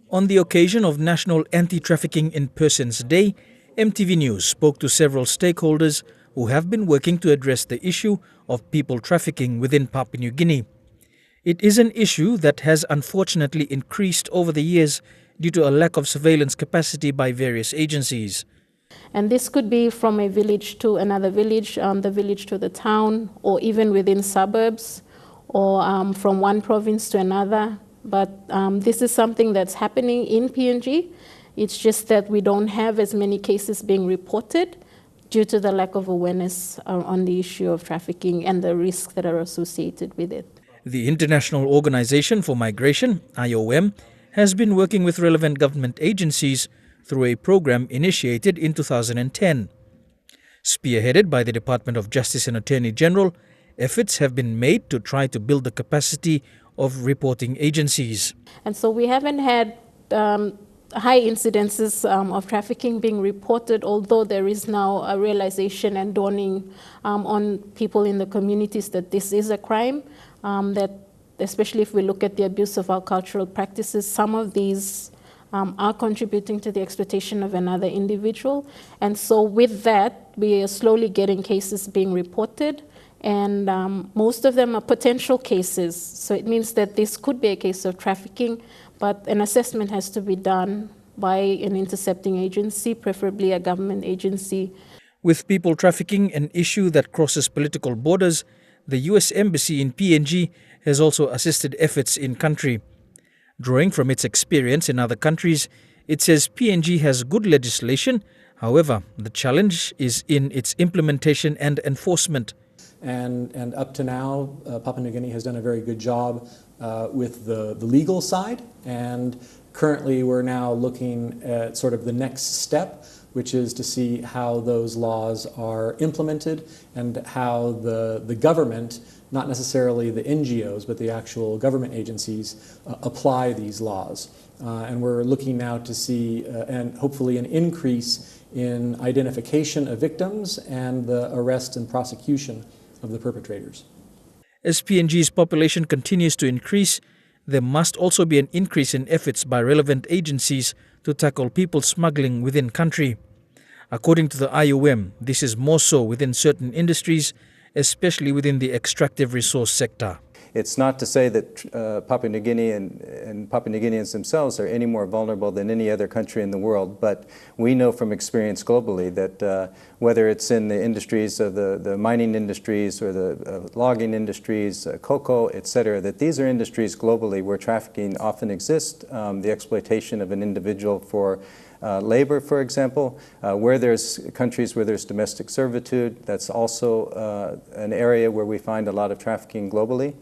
On the occasion of National Anti-Trafficking-In-Persons Day, Emtv News spoke to several stakeholders who have been working to address the issue of people trafficking within Papua New Guinea. It is an issue that has unfortunately increased over the years due to a lack of surveillance capacity by various agencies. And this could be from a village to another village, the village to the town, or even within suburbs, or from one province to another. But this is something that's happening in PNG. It's just that we don't have as many cases being reported due to the lack of awareness on the issue of trafficking and the risks that are associated with it. The International Organization for Migration, IOM, has been working with relevant government agencies through a program initiated in 2010. Spearheaded by the Department of Justice and Attorney General, efforts have been made to try to build the capacity of reporting agencies. And so we haven't had high incidences of trafficking being reported, although there is now a realization and dawning on people in the communities that this is a crime, that especially if we look at the abuse of our cultural practices, some of these are contributing to the exploitation of another individual. And so with that, we are slowly getting cases being reported, and most of them are potential cases. So it means that this could be a case of trafficking, but an assessment has to be done by an intercepting agency, preferably a government agency. With people trafficking an issue that crosses political borders, the U.S. Embassy in PNG has also assisted efforts in country. Drawing from its experience in other countries, it says PNG has good legislation. However, the challenge is in its implementation and enforcement. And up to now, Papua New Guinea has done a very good job with the legal side. And currently, we're now looking at sort of the next step, which is to see how those laws are implemented and how the government, not necessarily the NGOs, but the actual government agencies apply these laws. And we're looking now to see, and hopefully an increase in identification of victims and the arrest and prosecution of the perpetrators. As PNG's population continues to increase, there must also be an increase in efforts by relevant agencies to tackle people smuggling within country. According to the IOM, this is more so within certain industries, especially within the extractive resource sector. It's not to say that Papua New Guinea and Papua New Guineans themselves are any more vulnerable than any other country in the world, but we know from experience globally that whether it's in the industries of the mining industries or the logging industries, cocoa, etc., that these are industries globally where trafficking often exists, the exploitation of an individual for labor, for example, where there's countries where there's domestic servitude, that's also an area where we find a lot of trafficking globally.